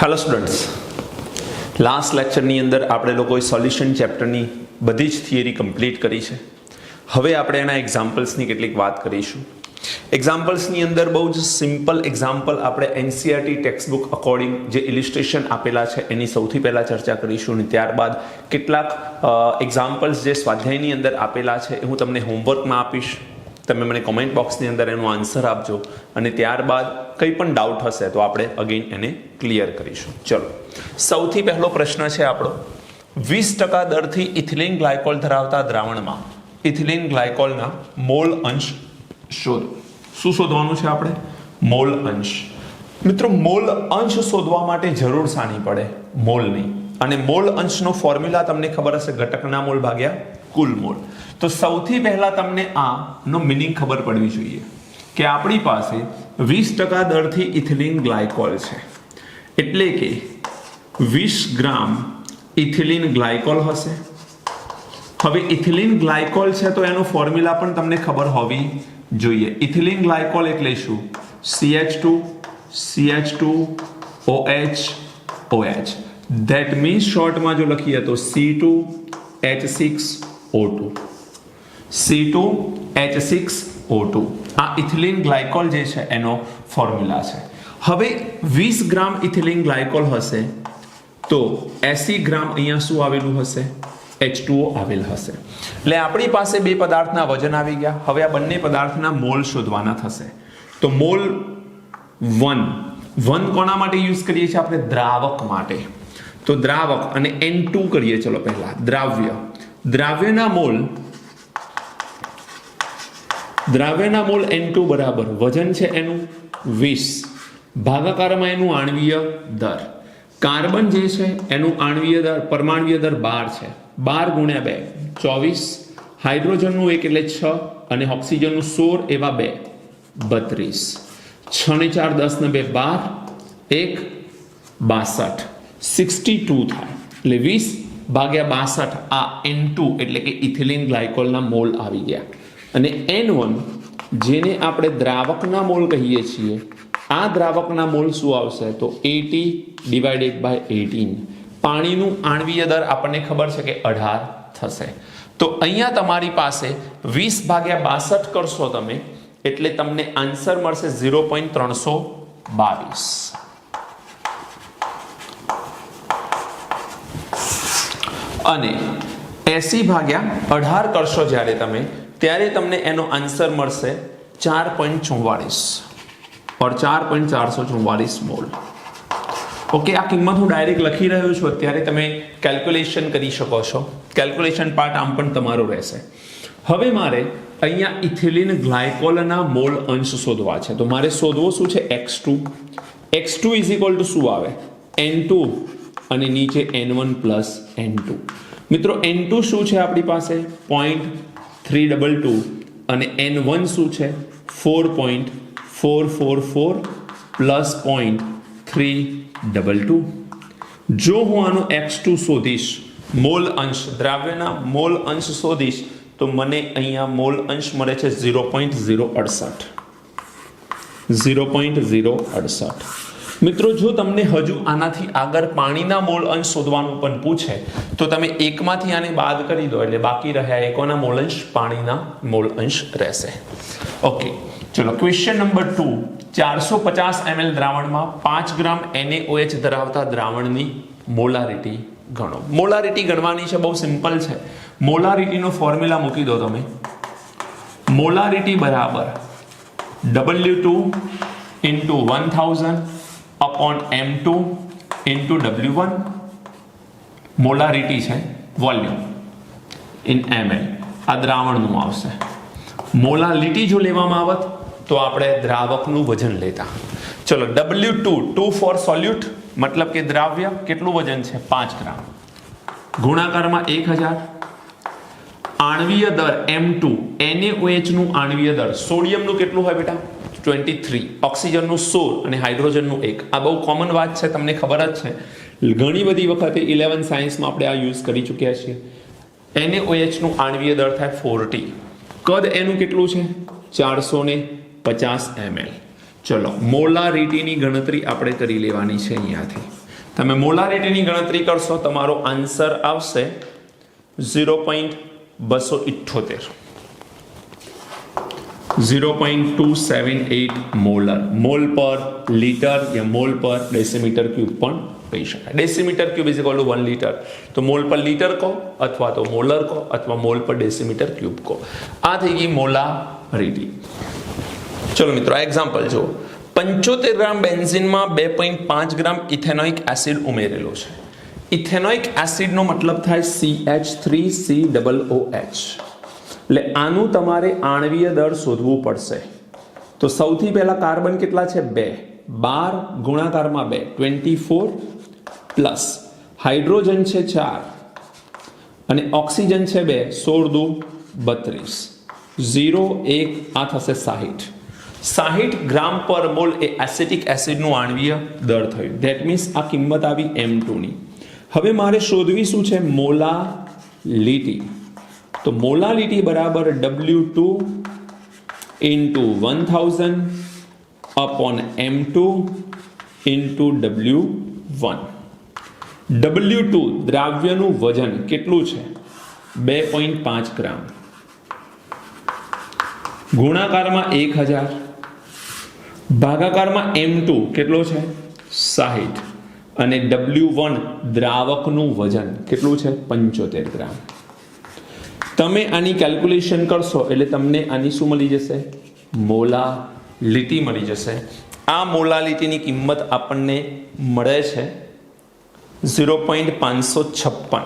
Hello students, last લેક્ચરની અંદર આપણે લોકોએ સોલ્યુશન ચેપ્ટરની બધી જ થિયરી કમ્પ્લીટ કરી છે. હવે આપણે એના એક્ઝામ્પલ્સની કેટલીક વાત કરીશું. એક્ઝામ્પલ્સની અંદર બહુ જ સિમ્પલ એક્ઝામ્પલ આપણે એનસીઈઆરટી ટેક્સ્ટબુક અકોર્ડિંગ જે ઇલિસ્ટ્રેશન આપેલા છે એની સૌથી પહેલાં ચર્ચા કરીશું અને ત્યારબાદ કેટલાક એક્ઝામ્પલ્સ જે સ્વાધ્યાયની અંદર આપેલા છે એ હું તમને હોમવર્કમાં આપીશ. તમે મને કોમેન્ટ બોક્સની અંદર એનો આન્સર આપજો અને ત્યારબાદ કંઈ પણ ડાઉટ હશે તો આપણે અગેન એને ક્લિયર કરીશું. ચલો, સૌથી પહેલો પ્રશ્ન છે આપણો, 20% દરથી ઇથિલિન ગ્લાયકોલ ધરાવતા દ્રાવણમાં ઇથિલિન ગ્લાયકોલના મોલ અંશ શોધો. શું શોધવાનું છે આપણે? મોલ અંશ. મિત્રો, મોલ અંશ શોધવા માટે જરૂર શાની પડે? મોલની. અને મોલ અંશનો ફોર્મ્યુલા તમને ખબર હશે, ઘટકના મોલ ભાગ્યા કુલ મોલ. તો સૌથી પહેલા તમને આનો મિનિંગ ખબર પડવી જોઈએ કે આપણી પાસે 20% દરથી ઇથિલિન ગ્લાયકોલ છે, એટલે કે 20 ગ્રામ ઇથિલિન ગ્લાયકોલ હશે. હવે ઇથિલિન ગ્લાયકોલ છે તો એનો ફોર્મ્યુલા પણ તમને ખબર હોવી જોઈએ. ઇથિલિન ગ્લાયકોલ એટલે શું? CH2 OH OH. That means શોર્ટમાં જો લખીએ તો C2H6O2. C2H6O2 આ ઇથિલિન ગ્લાયકોલ જે છે એનો ફોર્મ્યુલા છે. હવે 20 ગ્રામ ઇથિલિન ગ્લાયકોલ હશે તો 80 ગ્રામ અહીંયા શું આવેલું હશે? H2O આવેલ હશે. એટલે આપણી પાસે બે પદાર્થના વજન આવી ગયા. હવે આ બંને પદાર્થના મોલ શોધવાના થશે. તો મોલ 1 કોના માટે યુઝ કરીએ છીએ આપણે? દ્રાવક માટે. તો દ્રાવક અને N2 કરીએ. ચલો પહેલા દ્રાવ્યના મોલ N2 બરાબર વજન છે એનું 20 ભાગાકારમાં એનું આણ્વીય દર. કાર્બન જે છે એનું આણ્વીય દર પરમાણ્વીય દર 12 છે. 12 ગુણ્યા 2 24. હાઇડ્રોજનનું 1 એટલે 6 અને ઓક્સિજનનું 16 એવા 2 32. 6 ને 4 10 ને 2 12 1 62 62 થાય. એટલે 20 ભાગ્યા 62 આ N2 એટલે કે ઇથિલિન ગ્લાયકોલના મોલ આવી ગયા. અને N1 જેને આપણે દ્રાવકના મોલ કહીએ છીએ, આ દ્રાવકના મોલ શું આવશે? તો 80/18. પાણીનું આણ્વીય દર આપણને ખબર છે કે 18 થશે. તો અહીંયા તમારી પાસે 20/62 કરશો તમે એટલે તમને આન્સર મળશે 0.322. અને 80/18 કરશો જ્યારે તમે, ત્યારે તમને એનો આન્સર મળશે 4.44 और 4.444 મોલ. ઓકે, આ કિંમત હું ડાયરેક્ટ લખી રહ્યો છું. અત્યારે તમે કેલ્ક્યુલેશન કરી શકો છો. કેલ્ક્યુલેશન પાર્ટ આમ પણ તમારો રહેશે. હવે મારે અહીંયા ઇથિલિન ગ્લાયકોલના મોલ અંશ શોધવા છે. તો મારે શોધવો શું છે? X2 ઇઝ ઇક્વલ ટુ શું આવે? N2 અને નીચે N1 પ્લસ N2. મિત્રો, N2 શું છે આપણી પાસે? 0.322 અને N1 શું છે? 4.444 પ્લસ 0.322. જો હું આનો X2 શોધીશ, મોલ અંશ, દ્રાવ્યના મોલ અંશ શોધીશ, તો મને અહીંયા મોલ અંશ મળે છે 0.068. મિત્રો, જો તમને હજુ આનાથી આગળ પાણીના મોલ અંશ શોધવાનું પણ પૂછે તો તમે એકમાંથી આને બાદ કરી દો એટલે બાકી રહ્યા એકોના મોલ અંશ પાણીના મોલ અંશ રહેશે. ઓકે, ચલો ક્વેશ્ચન નંબર 2. 450 ml દ્રાવણમાં 5 ગ્રામ NaOH ધરાવતા દ્રાવણની મોલારિટી ગણો. મોલારિટી ગણવાની છે, બહુ સિમ્પલ છે. મોલારિટીનો ફોર્મ્યુલા મૂકી દો તમે. મોલારિટી બરાબર W2 into 1000 upon M2 into W1. Molarity છે વોલ્યુમ ઇન ml. આ દ્રાવણનું આવશે. મોલારિટી જો લેવામાં આવત તો આપણે દ્રાવકનું વજન લેતા. ચલો, W2 2 ફોર સોલ્યુટ મતલબ કે દ્રાવ્ય, કેટલું વજન છે? 5 ગ્રામ. ગુણાકારમાં 1000. આણ્વીય દર M2, NaOH નું આણ્વીય દર. સોડિયમનું કેટલું હોય બેટા? 23. ઓક્સિજનનું 16 અને હાઇડ્રોજનનું 1. આ બહુ કોમન વાત છે, તમને ખબર જ છે. ઘણી બધી વખતે 11 સાયન્સમાં આપણે આ યુઝ કરી ચૂક્યા છીએ. NaOH નું આણ્વીય દર થાય 40. કદ એનું કેટલું છે? 450 ml. ચલો, મોલારિટીની ગણતરી આપણે કરી લેવાની છે અહીંયાથી. તમે મોલારિટીની ગણતરી કરશો તમારો આન્સર આવશે 0.278 0.278 મોલર મોલ પર લીટર या મોલ પર ડેસીમીટર ક્યુબ પણ કહી શકાય decimetre cube is equal two 1 litre તો મોલ પર લીટર કહો અથવા તો મોલર કહો અથવા મોલ પર ડેસીમીટર ક્યુબ કહો આ થઈ ગઈ મોલારિટી ચલો મિત્રો આ એક્ઝામ્પલ જો 75 ગ્રામ બેન્ઝીનમાં 2.5 ગ્રામ ઇથેનોઇક એસિડ ઉમેરેલો છે ઇથેનોઇક એસિડનો મતલબ થાય CH3COOH એટલે આનું તમારે આણ્વીય દળ શોધવું પડશે તો સૌથી પહેલા કાર્બન કેટલા છે 2 12 ગુણાકારમાં 2 24 પ્લસ હાઇડ્રોજન છે 4 અને ઓક્સિજન છે 2 16 દુ 32 0 1 આ થશે 60 ગ્રામ પર મોલ એ એસિટિક એસિડનું આણ્વીય દળ થયું ધેટ મીન્સ આ કિંમત આવી M2 ની હવે મારે શોધવી શું છે મોલાલિટી તો મોલાલિટી બરાબર W2 into 1000 upon M2 into W1 W2 દ્રાવ્યનું વજન કેટલું છે 2.5 ગ્રામ ગુણાકારમાં 1000 ભાગાકારમાં M2 કેટલો છે 60 અને W1 દ્રાવકનું વજન કેટલું છે 75 ગ્રામ તમે આની કેલ્ક્યુલેશન કરશો એટલે તમને આની શું મળી જશે મોલાલિટી મળી જશે આ મોલાલિટીની કિંમત આપણને મળે છે 0.556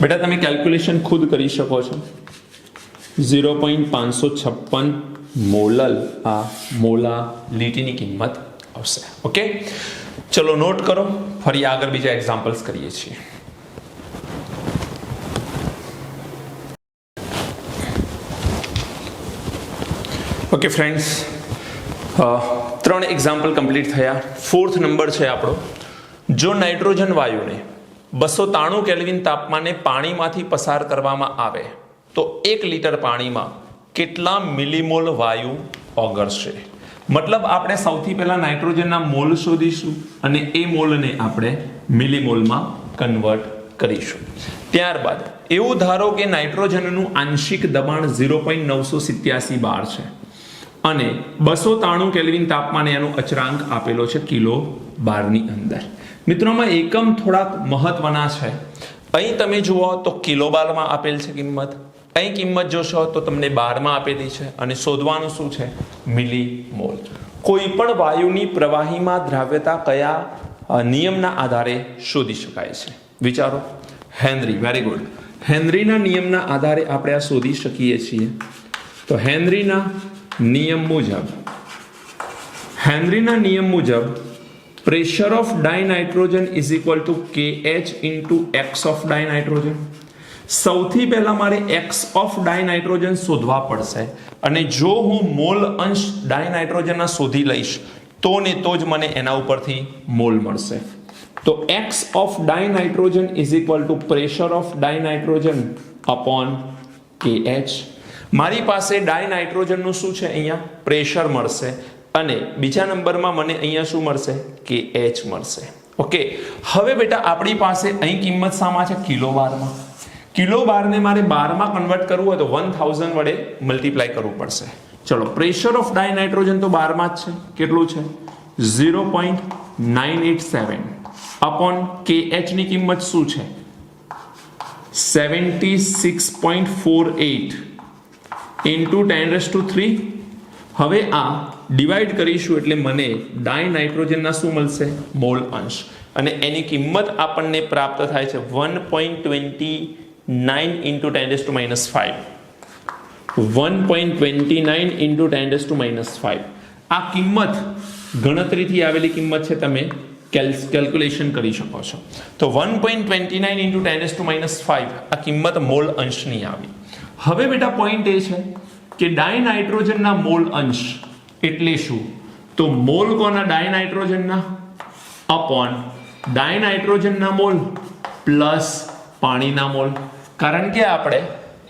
બેટા તમે કેલ્ક્યુલેશન ખુદ કરી શકો છો 0.556 મોલલ આ મોલાલિટીની કિંમત આવશે ઓકે ચલો નોટ કરો ફરી આગળ બીજા એક્ઝામ્પલ્સ કરીએ છીએ ઓકે ફ્રેન્ડ્સ 3 એક્ઝામ્પલ કમ્પ્લીટ થયા 4th નંબર છે આપણો જો નાઇટ્રોજન વાયુને 293 કેલ્વિન તાપમાને પાણીમાંથી પસાર કરવામાં આવે તો 1 લીટર પાણીમાં કેટલા મિલીમોલ વાયુ ઓગળશે મતલબ આપણે સૌથી પહેલા નાઇટ્રોજનના મોલ શોધીશું અને એ મોલને આપણે મિલીમોલમાં કન્વર્ટ કરીશું ત્યારબાદ એવું ધારો કે નાઇટ્રોજનનું આંશિક દબાણ 0.987 બાર છે અને 293 કેલ્વિન તાપમાને એનો અચળાંક આપેલો છે કિલો બારની અંદર મિત્રોમાં એકમ થોડાક મહત્વના છે અહીં તમે જુઓ તો કિલો બારમાં આપેલ છે કિંમત અહીં કિંમત જોશો તો તમને બારમાં આપેલી છે અને શોધવાનું શું છે મિલીમોલ કોઈ પણ વાયુની પ્રવાહીમાં દ્રાવ્યતા કયા નિયમના આધારે શોધી શકાય છે વિચારો હેનરી વેરી ગુડ હેનરીના નિયમના આધારે આપણે આ શોધી શકીએ છીએ તો હેનરીના નિયમ મુજબ pressure of dinitrogen is equal to KH into x of dinitrogen સૌથી પહેલા મારે એક્સ ઓફ ડાયનાઇટ્રોજન શોધવા પડશે અને જો હું મોલ અંશ ડાયનાઇટ્રોજનના શોધી લઈશ તો ને તો જ મને એના ઉપરથી મોલ મળશે તો x of dinitrogen is equal to pressure of dinitrogen upon KH મારી પાસે ડાયનાઇટ્રોજનનું શું છે અહીંયા પ્રેશર મળશે અને બીજા નંબરમાં મને અહીંયા શું મળશે KH મળશે ઓકે હવે બેટા આપણી પાસે અહીં કિંમત શામાં છે કિલો બારમાં કિલો બારને મારે બારમાં કન્વર્ટ કરવું હોય તો 1000 વડે મલ્ટીપ્લાય કરવું પડશે ચલો પ્રેશર ઓફ ડાયનાઇટ્રોજન તો બારમાં જ છે કેટલું છે 0.987 અપોન KH ની કિંમત શું છે 76.48 ઇન્ટુ 10⁻³ હવે આ ડિવાઈડ કરીશું એટલે મને ડાયનાઇટ્રોજનના શું મળશે મોલ અંશ અને એની કિંમત આપણને પ્રાપ્ત થાય છે 1.29 ઇન્ટુ 10⁻⁵ 1.29 ઇન્ટુ 10⁻⁵ આ કિંમત ગણતરીથી આવેલી કિંમત છે તમે કેલ્ક્યુલેશન કરી શકો છો તો 1.29 ઇન્ટુ 10⁻⁵ આ કિંમત મોલ અંશની આવી હવે બેટા પોઈન્ટ એ છે કે ડાયનાઇટ્રોજનના મોલ અંશ એટલે શું તો મોલ કોના ડાયનાઇટ્રોજનના અપોન ડાયનાઇટ્રોજનના મોલ પ્લસ પાણીના મોલ કારણ કે આપણે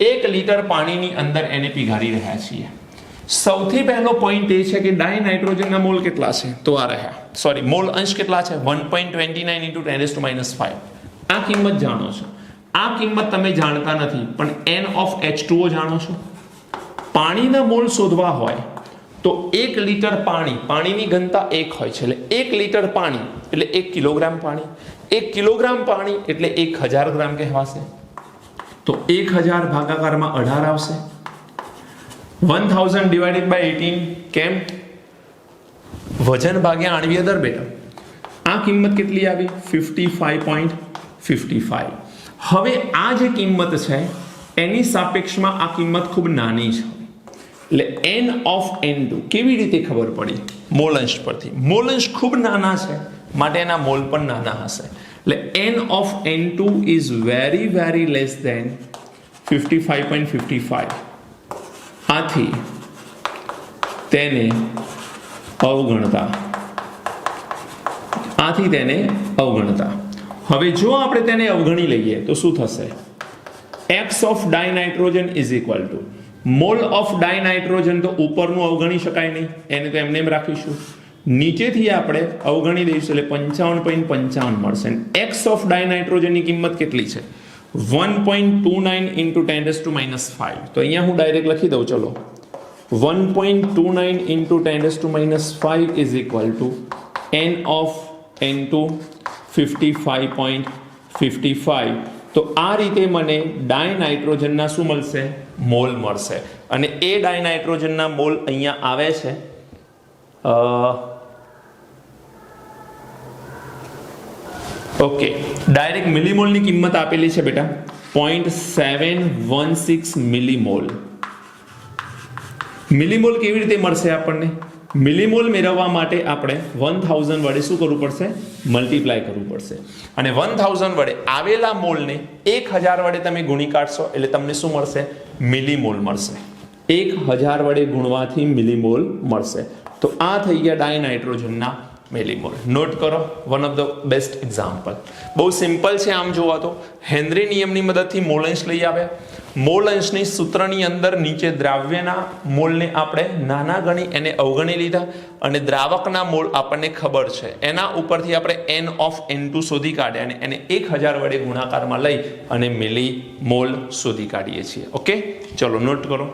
1 લીટર પાણીની અંદર એને પીગાડી રહ્યા છીએ સૌથી પહેલો પોઈન્ટ એ છે કે ડાય નાઇટ્રોજનના મોલ કેટલા છે, તો આ રહ્યા, સોરી મોલ અંશ કેટલા છે 1.29 into 10⁻⁵. આ કિંમત જાણો છો. આ કિંમત તમે જાણતા નથી પણ n of H2O જાણો છો. પાણીના મોલ શોધવા હોય તો 1 લિટર પાણીની ઘનતા 1 હોય છે, એટલે 1 લિટર પાણી એટલે 1 કિલોગ્રામ પાણી, 1 કિલોગ્રામ પાણી એટલે 1000 ગ્રામ કહેવાશે. તો 1000 ભાગાકારમાં 18 આવશે. 1000 ડિવાઇડેડ બાય 18 કેમ? વજન ભાગ્યા આણ્વીય દર બેટા. આ કિંમત કેટલી આવી 55.55. હવે આ જે કિંમત છે એની સાપેક્ષમાં આ કિંમત ખૂબ નાની છે, એટલે n of n2 કેવી રીતે ખબર પડી? મોલ અંશ પરથી. મોલ અંશ ખૂબ નાના છે માટે એના મોલ પણ નાના હશે, એટલે n of n2 is very very less than 55.55. આથી તેને અવગણતા. હવે જો આપણે તેને અવગણી લઈએ તો શું થશે? x of dinitrogen is equal to mole of dinitrogen, તો ઉપરનું અવગણી શકાય નહીં, એને તો એમને એમ રાખીશું. નીચેથી આપણે અવગણી દઈશું એટલે 55.55 મળશે. x ઓફ ડાયનાઇટ્રોજનની કિંમત કેટલી છે? 1.29 into 10⁻⁵. તો અહીંયા હું ડાયરેક્ટ લખી દઉં, ચલો 1.29 into 10⁻⁵ is equal to n of n2 55.55. તો આ રીતે મને ડાયનાઇટ્રોજનના શું મળશે? મોલ મળશે. અને એ ડાયનાઇટ્રોજનના મોલ અહીંયા આવે છે ઓકે, ડાયરેક્ટ મિલીમોલની કિંમત આપેલી છે બેટા 0.716 મિલીમોલ. મિલીમોલ કેવી રીતે મળશે આપણને? મિલીમોલ મેળવવા માટે આપણે 1000 વડે શું કરવું પડશે? મલ્ટીપ્લાય કરવું પડશે. અને 1000 વડે આવેલા મોલને 1000 વડે તમે ગુણી કાઢશો એટલે તમને શું મળશે? મિલીમોલ મળશે. 1000 વડે ગુણવાથી મિલીમોલ મળશે. તો આ થઈ ગયા ડાયનાઇટ્રોજનના મિલીમોલ. નોટ કરો, one of the best example. બહુ સિમ્પલ છે આમ જોવા તો. હેનરી નિયમની મદદથી મોલ અંશ લઈ આવ્યા. મોલ અંશની સૂત્રની અંદર નીચે દ્રાવ્યના મોલને આપણે નાના ગણી એને અવગણી લીધા, અને દ્રાવકના મોલ આપણને ખબર છે, એના ઉપરથી આપણે n of n2 શોધી કાઢ્યા અને એને 1000 વડે ગુણાકારમાં લઈ અને મિલી મોલ શોધી કાઢીએ છીએ. ઓકે, ચલો નોટ કરો.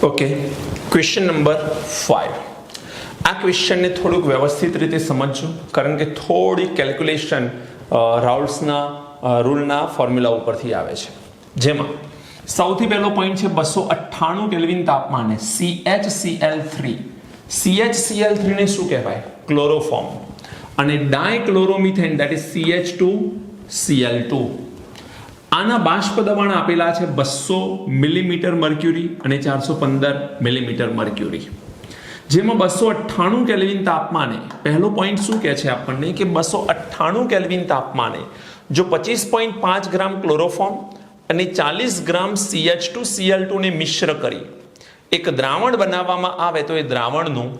Okay, question number 5. આ ક્વેશ્ચનને થોડુંક વ્યવસ્થિત રીતે સમજજો, કારણ કે થોડી કેલ્ક્યુલેશન રાઉલ્સના રૂલના ફોર્મ્યુલા ઉપરથી આવે છે. જેમાં સૌથી પહેલો પોઈન્ટ છે 298 કેલ્વિન તાપમાને CHCl3. CHCl3 ને શું કહેવાય? ક્લોરોફોર્મ. અને ડાયક્લોરોમિથેન ધેટ ઇઝ CH2Cl2. આના બાષ્પ દબાણ આપેલા છે 200 મિલીમીટર મર્ક્યુરી અને 415 મિલીમીટર મર્ક્યુરી. જેમાં 298 કેલ્વિન તાપમાને પહેલો પોઈન્ટ શું કહે છે આપણને કે 298 કેલ્વિન તાપમાને જો 25.5 ગ્રામ ક્લોરોફોર્મ અને 40 ગ્રામ CH2Cl2 ને મિશ્ર કરી એક દ્રાવણ બનાવવામાં આવે તો એ દ્રાવણનું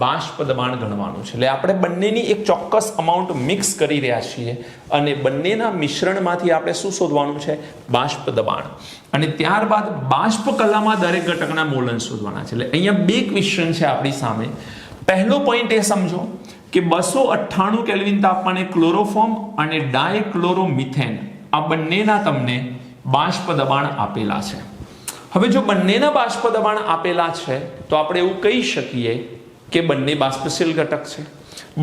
બાષ્પ દબાણ ગણવાનું છે. એટલે આપણે બંનેની એક ચોક્કસ અમાઉન્ટ મિક્સ કરી રહ્યા છીએ અને બંનેના મિશ્રણમાંથી આપણે શું શોધવાનું છે? બાષ્પ દબાણ. અને ત્યારબાદ બાષ્પ કલામાં દરેક ઘટકના મોલ અંશ શોધવાના છે. એટલે અહીંયા બે ક્વેશ્ચન છે આપણી સામે. પહેલો પોઈન્ટ એ સમજો કે 298 કેલ્વિન તાપમાને ક્લોરોફોર્મ અને ડાયક્લોરોમિથેન આ બંનેના તમને બાષ્પ દબાણ આપેલા છે. હવે જો બંનેના બાષ્પ દબાણ આપેલા છે તો આપણે એવું કહી શકીએ કે બંને બાષ્પશીલ ઘટક છે.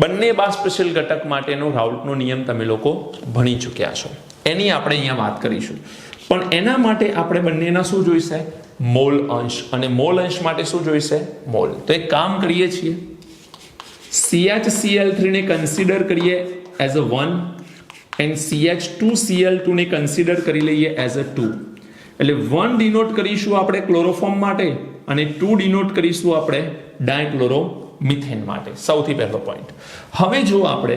બંને બાષ્પશીલ ઘટક માટેનો રાઉલ્ટનો નિયમ તમે લોકો ભણી ચૂક્યા છો, એની આપણે અહીંયા વાત કરીશું. પણ એના માટે આપણે બંનેના શું જોઈશે? મોલ અંશ. અને મોલ અંશ માટે શું જોઈશે? મોલ. તો એક કામ કરીએ છીએ, CHCl3 ને કન્સિડર કરીએ એઝ અ 1 એન્ડ CH2Cl2 ને કન્સિડર કરી લઈએ એઝ અ 2. એટલે 1 ડિનોટ કરીશું આપણે ક્લોરોફોર્મ માટે અને 2 ડિનોટ કરીશું આપણે ડાયક્લોરોમિથેન માટે. સૌથી પહેલો પોઈન્ટ. હવે જો આપણે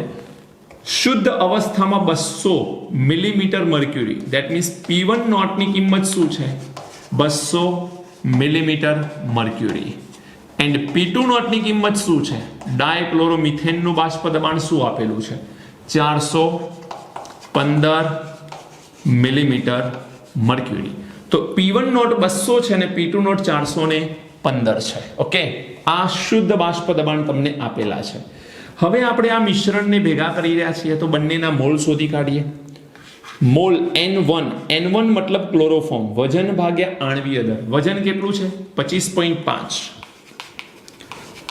શુદ્ધ અવસ્થામાં 200 millimetre mercury that means P1 નોટની કિંમત શું છે? 200 મિલીમીટર મર્ક્યુરી. એન્ડ P2 નોટની કિંમત શું છે? ડાયક્લોરોમિથેનનું બાષ્પ દબાણ શું આપેલું છે? 415 મિલીમીટર મર્ક્યુરી. તો P1 નોટ 200 છે અને P2 નોટ 415 છે. ઓકે, આ શુદ્ધ બાષ્પ દબાણ તમને આપેલા છે. હવે આપણે આ મિશ્રણને ભેગા કરી રહ્યા છીએ તો બંનેના મોલ શોધી કાઢીએ. મોલ N1 મતલબ ક્લોરોફોર્મ, વજન ભાગ્યા આણ્વીય દર. વજન કેટલું છે? 25.5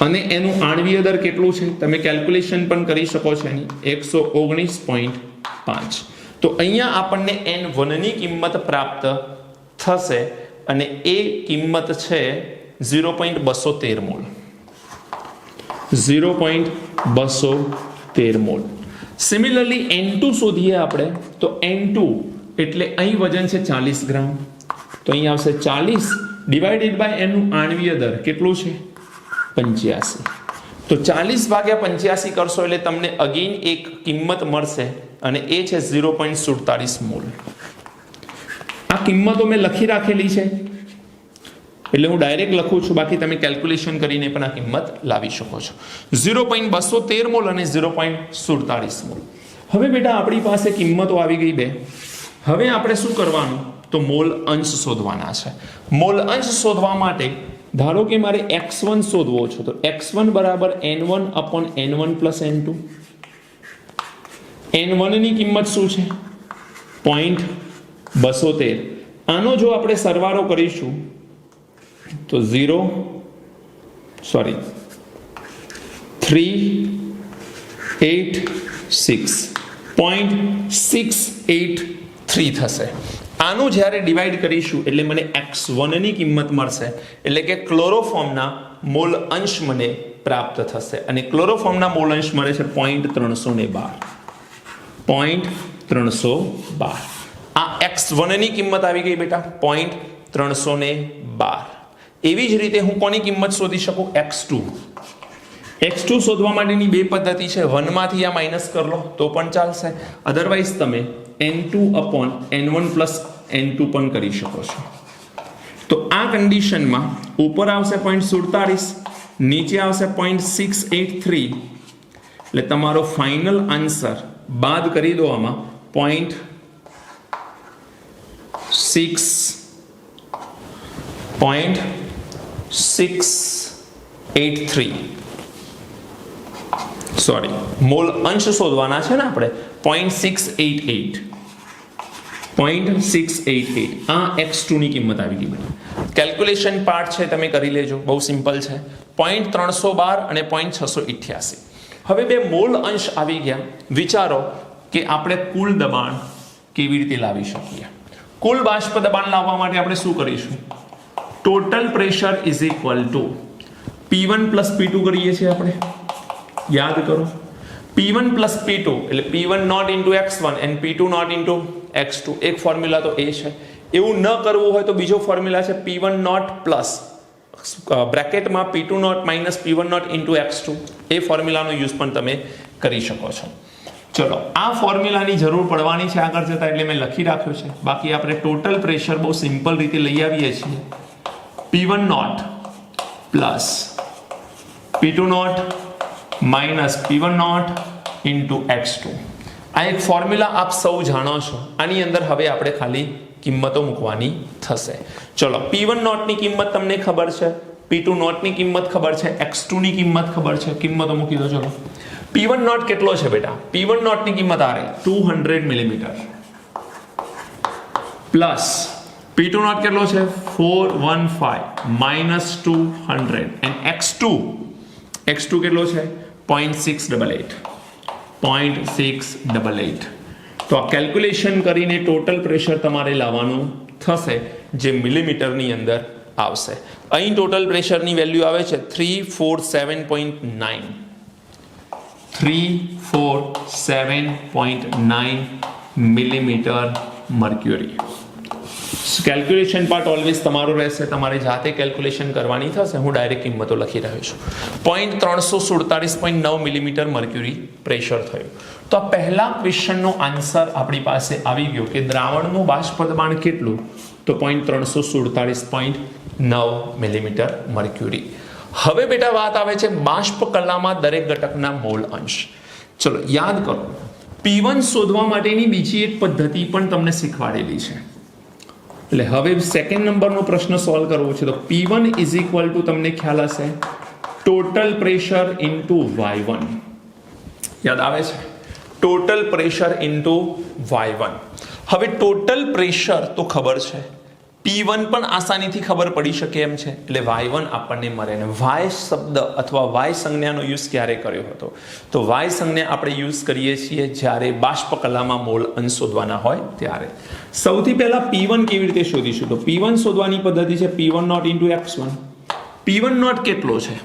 અને એનું આણ્વીય દર કેટલું છે તમે કેલ્ક્યુલેશન પણ કરી શકો છો એની 119.5. તો અહીંયા આપણને N1 ની કિંમત પ્રાપ્ત થશે અને એ કિંમત છે 0.213 મોલ. 0.213 મોલ. સિમિલરલી N2 શોધીએ આપણે તો N2 એટલે અહીં વજન છે 40 ગ્રામ, તો અહીં આવશે 40 ડિવાઇડેડ બાય એનું આણ્વીય દર કેટલું છે 85. તો 40 ભાગ્યા 85 કરશો એટલે તમને અગેન એક કિંમત મળશે અને એ છે 0.47 મોલ. આ કિંમતો મેં લખી રાખેલી છે એટલે હું ડાયરેક્ટ લખું છું, બાકી તમે કેલ્ક્યુલેશન કરીને પણ આ કિંમત લાવી શકો છો. 0.213 મોલ અને 0.47 મોલ. હવે બેટા આપણી પાસે કિંમતો આવી ગઈ બે. હવે આપણે શું કરવાનું તો મોલ અંશ શોધવાના છે. મોલ અંશ શોધવા માટે ધારો કે મારે x1 શોધવો છે તો x1 બરાબર N1 upon N1 plus N2. N1 ની કિંમત શું છે 0.213. આનો જો આપણે સરવાળો કરીશું તો 0.683 થશે. આનું જ્યારે ડિવાઈડ કરીશું એટલે મને x1 ની કિંમત મળશે, એટલે કે ક્લોરોફોર્મના મોલ અંશ મને પ્રાપ્ત થશે અને ક્લોરોફોર્મના મોલ અંશ મળે છે 0.312. 0.312. આ x1 ની કિંમત આવી ગઈ બેટા 0.312. એવી જ રીતે હું કોની કિંમત શોધી શકું x2. x2 શોધવા માટેની બે પદ્ધતિ છે. 1 માંથી આ માઇનસ કરી લો તો પણ ચાલશે, અધરવાઇઝ તમે N2 upon N1 plus N2 પણ કરી શકો છો. તો આ કન્ડિશનમાં ઉપર આવશે 0.47, નીચે આવશે 0.683, એટલે તમારો ફાઇનલ આન્સર બાદ કરી દો આમાં 0.683 સોરી મોલ અંશ શોધવાના છે ને આપણે 0.688. આ x2 ની કિંમત આવી ગઈ બેટા. કેલ્ક્યુલેશન પાર્ટ છે તમે કરી લેજો, બહુ સિમ્પલ છે. 0.312 અને 0.688. હવે બે મોલ અંશ આવી ગયા. વિચારો કે આપણે કુલ દબાણ કેવી રીતે લાવી શકીએ. કુલ બાષ્પ દબાણ લાવવા માટે આપણે શું કરીશું? Total pressure is equal to P1 plus P2 કરીએ છીએ આપણે, યાદ કરો. P1 પ્લસ P2 એટલે P1 naught into x1 and P2 naught into x2. એક ફોર્મ્યુલા તો એ છે. એવું ન કરવું હોય તો બીજો ફોર્મ્યુલા છે P1 નોટ પ્લસ બ્રેકેટમાં P2 naught minus P1 naught into x2. એ ફોર્મ્યુલાનો યુઝ પણ તમે કરી શકો છો. ચલો, આ ફોર્મ્યુલાની જરૂર પડવાની છે આગળ જતા એટલે મેં લખી રાખ્યું છે. બાકી આપણે ટોટલ પ્રેશર બહુ સિમ્પલ રીતે લઈ આવીએ છીએ. P1 naught plus P2 naught minus P1 naught into x2. આ એક ફોર્મ્યુલા આપ સૌ જાણો છો. આની અંદર હવે આપણે ખાલી કિંમતો મૂકવાની થશે. ચલો, P1 નોટની કિંમત તમને ખબર છે, P2 નોટની કિંમત ખબર છે, x2 ની કિંમત ખબર છે. કિંમતો મૂકી દો. ચલો, P1 નોટ કેટલો છે બેટા? P1 નોટની કિંમત આ રહી 200 મિલીમીટર પ્લસ P2 નોટ કેટલો છે 415 માઇનસ 200 એન્ડ x2 કેટલો છે 0.688. તો આ કેલ્ક્યુલેશન કરીને ટોટલ પ્રેશર તમારે લાવવાનું થશે જે મિલીમીટરની અંદર આવશે. અહીં ટોટલ પ્રેશરની વેલ્યુ આવે છે 347.9. 347.9 millimetre mercury. Calculation part always તમારો રહેશે, તમારે જાતે કેલ્ક્યુલેશન કરવાની થશે. હું ડાયરેક્ટ કિંમતો લખી રહ્યો છું. 347.9 મિલીમીટર મર્ક્યુરી પ્રેશર થયું. તો આ પહેલા ક્વેશ્ચનનો આન્સર આપણી પાસે આવી ગયો કે દ્રાવણનું બાષ્પ દબાણ કેટલું, તો 347.9 મિલીમીટર મર્ક્યુરી. હવે બેટા વાત આવે છે બાષ્પ કલામાં દરેક ઘટકના મોલ અંશ. ચલો યાદ કરો, P1 શોધવા માટેની બીજી એક પદ્ધતિ પણ તમને શીખવાડેલી છે. એટલે હવે સેકન્ડ નંબરનો પ્રશ્ન સોલ્વ કરવો છે તો P1 ઇઝ ઇક્વલ ટુ તમને ખ્યાલ હશે ટોટલ પ્રેશર ઇન્ટુ Y1. યાદ આવે છે? Total pressure into Y1. હવે ટોટલ પ્રેશર તો ખબર છે, P1 પણ આસાનીથી ખબર પડી શકે એમ છે, એટલે Y1 આપણને મળે. ને Y શબ્દ અથવા Y સંજ્ઞાનો યુઝ ક્યારે કર્યો હતો? તો Y સંજ્ઞા આપણે યુઝ કરીએ છીએ જ્યારે બાષ્પ કલામાં મોલ અંશ શોધવાના હોય ત્યારે. સૌથી પહેલા P1 કેવી રીતે શોધીશું? તો P1 શોધવાની પદ્ધતિ છે P1 naught into x1. P1 not કેટલો છે?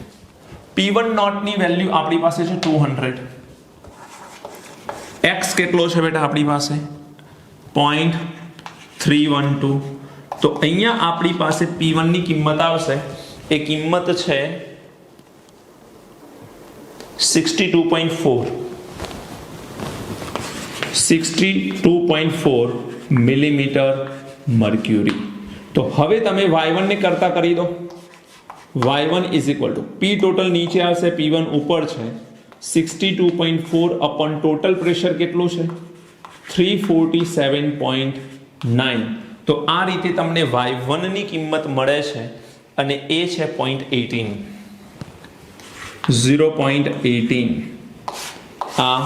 P1 નોટની વેલ્યુ આપણી પાસે છે 200. x કેટલો છે બેટા આપણી પાસે? 0.312. તો અહીંયા આપણી પાસે P1 ની કિંમત આવશે, એ કિંમત છે 62.4 મિલીમીટર મર્ક્યુરી. તો હવે તમે y1 ને કરતા કરી દો. y1 is equal two P total નીચે આવશે, P1 ઉપર છે, 62.4 અપોન ટોટલ પ્રેશર કેટલું છે 347.9. તો આ રીતે તમને y1 ની કિંમત મળે છે અને એ છે 0.18. આ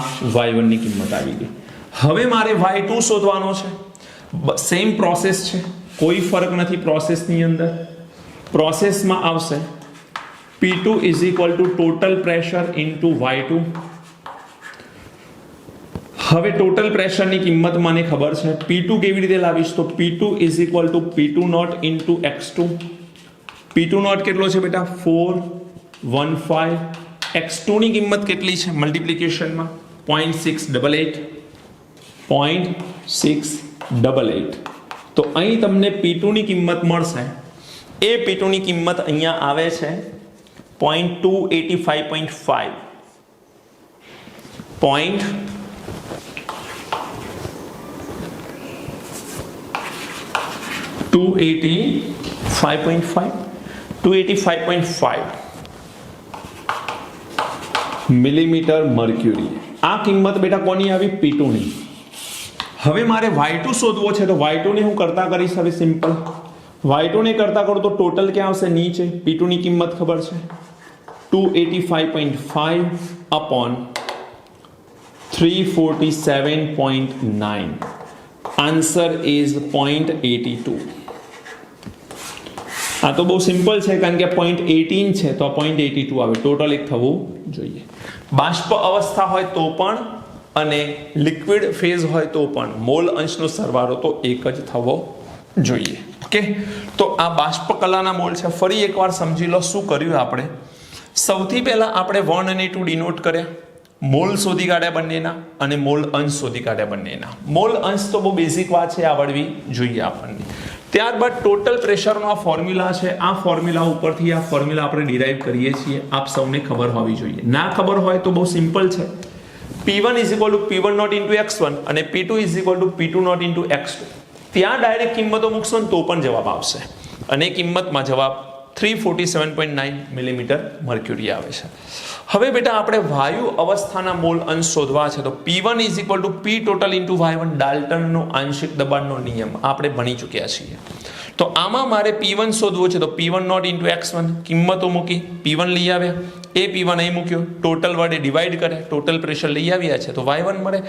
y1 ની કિંમત આવી ગઈ. હવે મારે y2 શોધવાનો છે. સેમ પ્રોસેસ છે, કોઈ ફરક નથી પ્રોસેસની અંદર. પ્રોસેસમાં આવશે P2 is equal two total pressure into Y2. હવે ટોટલ પ્રેશરની કિંમત મને ખબર છે, P2 કેવી રીતે લાવીશ? તો P2 is equal to P2 naught into x2. P2 naught કેટલો છે બેટા? 415. x2 ની કિંમત કેટલી છે મલ્ટીપ્લિકેશનમાં? 0.688. તો અહીં તમને P2 ની કિંમત મળશે. એ P2 ની કિંમત અહીંયા આવે છે 285.5. 285.5 મિલીમીટર મર્ક્યુરી. આ કિંમત બેટા કોની આવી? P2 ની. હવે મારે Y2 શોધવો છે તો Y2 ને હું કરતા કરીશ. હવે સિમ્પલ y2 ને કરતા કરો તો ટોટલ ક્યાં આવશે? નીચે. P2 ની કિંમત ખબર છે 285.5 અપોન 347.9. Answer is 0.82. આ તો બહુ સિમ્પલ છે કારણ કે 0.18 છે તો 0.82 આવે. ટોટલ એક થવું જોઈએ. બાષ્પ અવસ્થા હોય તો પણ અને લિક્વિડ ફેઝ હોય તો પણ મોલ અંશનો સરવાળો તો એક જ થવો જોઈએ. ઓકે, તો આ બાષ્પ કલાના મોલ છે. ફરી એકવાર સમજી લો શું કર્યું આપણે. સૌથી પહેલા આપણે 1 અને 2 ડિનોટ કર્યા, મોલ શોધી કાઢ્યા બંનેના અને મોલ અંશ શોધી કાઢ્યા બંનેના. મોલ અંશ તો બહુ બેઝિક વાત છે, આવડવી જોઈએ આપણને. ત્યારબાદ ટોટલ પ્રેશરનો આ ફોર્મ્યુલા છે, આ ફોર્મ્યુલા ઉપરથી આ ફોર્મ્યુલા આપણે ડિરાઈવ કરીએ છીએ. આપ સૌને ખબર હોવી જોઈએ. ના ખબર હોય તો બહુ સિમ્પલ છે. P1 is equal to P1 naught into x1 અને P2 is equal to P2 naught into x2. ત્યાં ડાયરેક્ટ કિંમતો મૂકશો ને તો પણ જવાબ આવશે અને કિંમતમાં જવાબ 347.9 મિલીમીટર મર્ક્યુરી આવે છે. હવે બેટા આપણે વાયુ અવસ્થાના મોલ અંશ શોધવા છે તો P1 is equal two P total into Y1. ડાલ્ટનનો આંશિક દબાણનો નિયમ આપણે ભણી ચૂક્યા છીએ. તો આમાં મારે P1 શોધવો છે તો P1 નોટ ઇન્ટુ x1 કિંમતો મૂકી, P1 લઈ આવ્યા, એ P1 અહીં મૂક્યો, ટોટલ વડે ડિવાઈડ કરે, ટોટલ પ્રેશર લઈ આવ્યા છે તો Y1 મળે.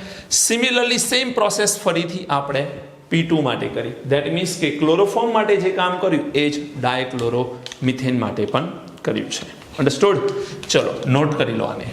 સિમિલરલી સેમ પ્રોસેસ ફરીથી આપણે P2 માટે કરી. ધેટ મીન્સ કે ક્લોરોફોર્મ માટે જે કામ કર્યું એ જ ડાયક્લોરોમિથેન માટે પણ કર્યું છે. અન્ડરસ્ટુડ? ચલો નોટ કરી લો આને.